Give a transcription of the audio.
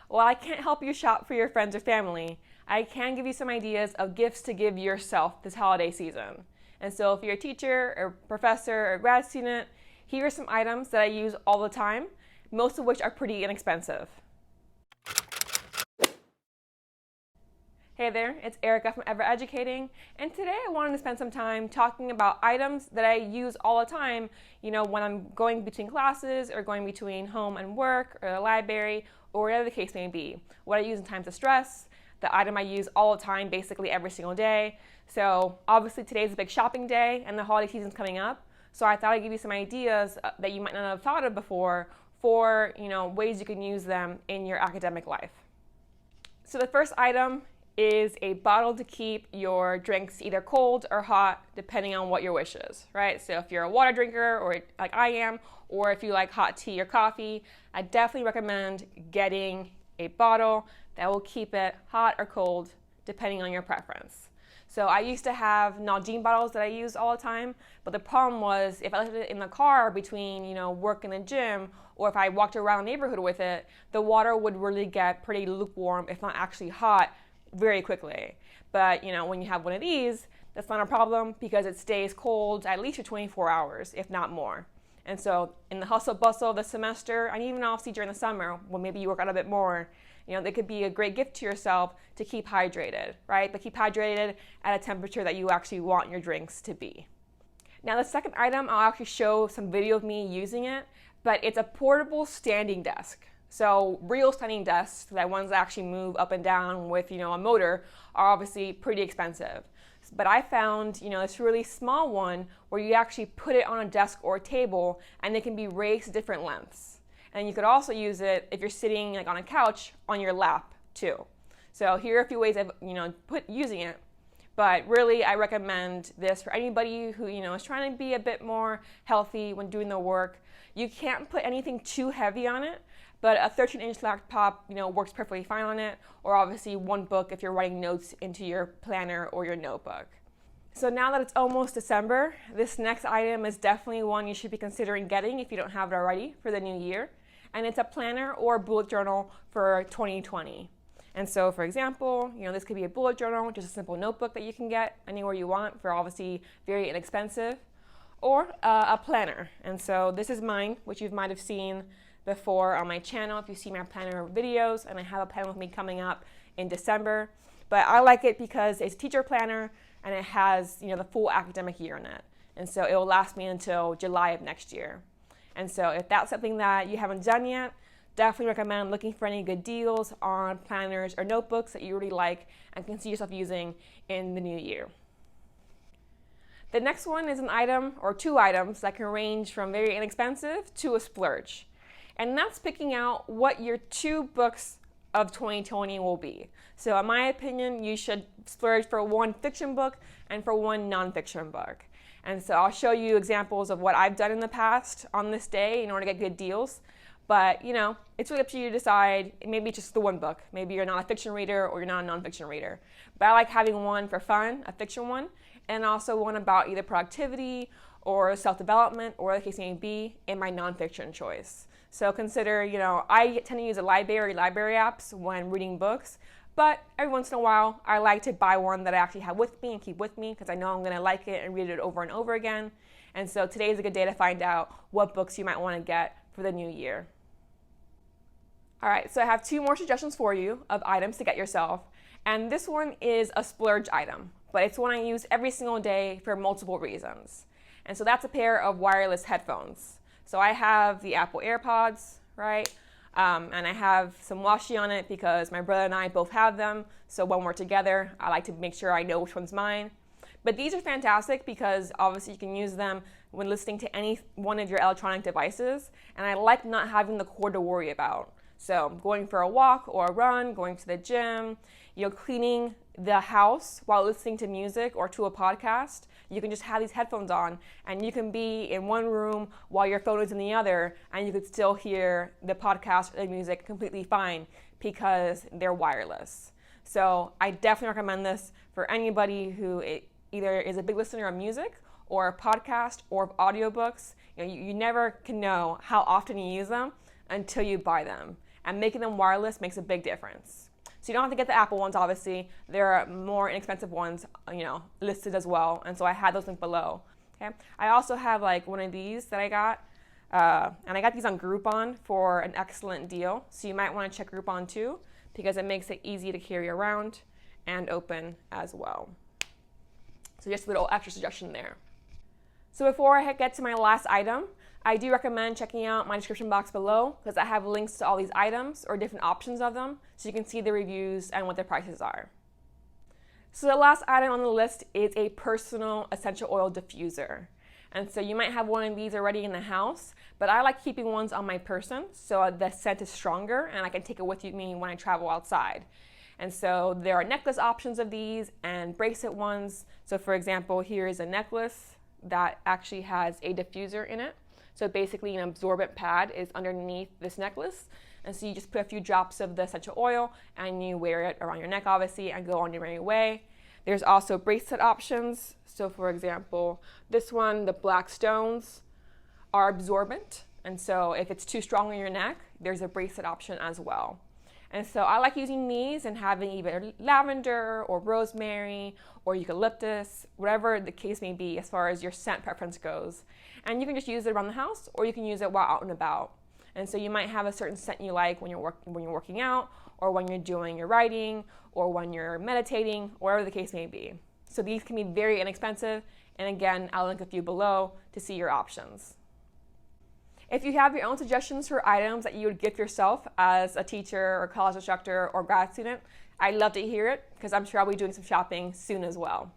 While I can't help you shop for your friends or family, I can give you some ideas of gifts to give yourself this holiday season. And so if you're a teacher or professor or grad student, here are some items that I use all the time, most of which are pretty inexpensive. Hey there, it's Erica from Ever Educating, and today I wanted to spend some time talking about items that I use all the time, when I'm going between classes or going between home and work or the library or whatever the case may be. What I use in times of stress, the item I use all the time, basically every single day. So obviously today's a big shopping day and the holiday season's coming up, so I thought I'd give you some ideas that you might not have thought of before for ways you can use them in your academic life. So the first item is a bottle to keep your drinks either cold or hot, depending on what your wish is, right? So if you're a water drinker, or like I am, or if you like hot tea or coffee, I definitely recommend getting a bottle that will keep it hot or cold, depending on your preference. So I used to have Nalgene bottles that I used all the time, but the problem was if I left it in the car between work and the gym, or if I walked around the neighborhood with it, the water would really get pretty lukewarm, if not actually hot, very quickly. But when you have one of these, that's not a problem because it stays cold at least for 24 hours, if not more. And so in the hustle bustle of the semester, and even obviously during the summer, when maybe you work out a bit more, they could be a great gift to yourself to keep hydrated, right? But keep hydrated at a temperature that you actually want your drinks to be. Now the second item, I'll actually show some video of me using it, but it's a portable standing desk. So real standing desks, that ones that actually move up and down with a motor, are obviously pretty expensive. But I found this really small one where you actually put it on a desk or a table and it can be raised to different lengths. And you could also use it if you're sitting like on a couch on your lap too. So here are a few ways of using it. But really, I recommend this for anybody who is trying to be a bit more healthy when doing the work. You can't put anything too heavy on it, but a 13-inch laptop, works perfectly fine on it, or obviously one book if you're writing notes into your planner or your notebook. So now that it's almost December, this next item is definitely one you should be considering getting if you don't have it already for the new year. And it's a planner or bullet journal for 2020. And so, for example, this could be a bullet journal, just a simple notebook that you can get anywhere you want for obviously very inexpensive, or a planner. And so this is mine, which you might have seen before on my channel if you see my planner videos, and I have a plan with me coming up in December. But I like it because it's a teacher planner and it has the full academic year in it. And so it will last me until July of next year. And so if that's something that you haven't done yet, definitely recommend looking for any good deals on planners or notebooks that you really like and can see yourself using in the new year. The next one is an item or two items that can range from very inexpensive to a splurge. And that's picking out what your two books of 2020 will be. So in my opinion, you should splurge for one fiction book and for one nonfiction book. And so I'll show you examples of what I've done in the past on this day in order to get good deals. But it's really up to you to decide. Maybe just the one book. Maybe you're not a fiction reader or you're not a nonfiction reader. But I like having one for fun, a fiction one, and also one about either productivity or self-development or the case may be in my nonfiction choice. So consider, I tend to use library apps when reading books, but every once in a while, I like to buy one that I actually have with me and keep with me because I know I'm going to like it and read it over and over again. And so today is a good day to find out what books you might want to get for the new year. All right, so I have two more suggestions for you of items to get yourself. And this one is a splurge item, but it's one I use every single day for multiple reasons. And so that's a pair of wireless headphones. So I have the Apple AirPods, right? And I have some washi on it because my brother and I both have them. So when we're together, I like to make sure I know which one's mine. But these are fantastic because obviously you can use them when listening to any one of your electronic devices. And I like not having the cord to worry about. So going for a walk or a run, going to the gym, cleaning the house while listening to music or to a podcast, you can just have these headphones on and you can be in one room while your phone is in the other and you could still hear the podcast or the music completely fine because they're wireless. So I definitely recommend this for anybody who either is a big listener of music or a podcast or of audiobooks. You never can know how often you use them until you buy them. and making them wireless makes a big difference. So you don't have to get the Apple ones, obviously. There are more inexpensive ones, listed as well, and so I had those linked below. Okay. I also have like one of these that I got, and I got these on Groupon for an excellent deal. So you might want to check Groupon too, because it makes it easy to carry around and open as well. So just a little extra suggestion there. So before I get to my last item, I do recommend checking out my description box below, because I have links to all these items or different options of them, so you can see the reviews and what their prices are. So the last item on the list is a personal essential oil diffuser. And so you might have one of these already in the house, but I like keeping ones on my person so the scent is stronger and I can take it with me when I travel outside. And so there are necklace options of these and bracelet ones. So for example, here is a necklace that actually has a diffuser in it. So basically an absorbent pad is underneath this necklace. And so you just put a few drops of the essential oil and you wear it around your neck, obviously, and go on your merry way. There's also bracelet options. So for example, this one, the black stones are absorbent. And so if it's too strong on your neck, there's a bracelet option as well. And so I like using these and having either lavender or rosemary or eucalyptus, whatever the case may be as far as your scent preference goes. And you can just use it around the house, or you can use it while out and about. And so you might have a certain scent you like when you're working out, or when you're doing your writing, or when you're meditating, whatever the case may be. So these can be very inexpensive. And again, I'll link a few below to see your options. If you have your own suggestions for items that you would gift yourself as a teacher or college instructor or grad student, I'd love to hear it, because I'm sure I'll be doing some shopping soon as well.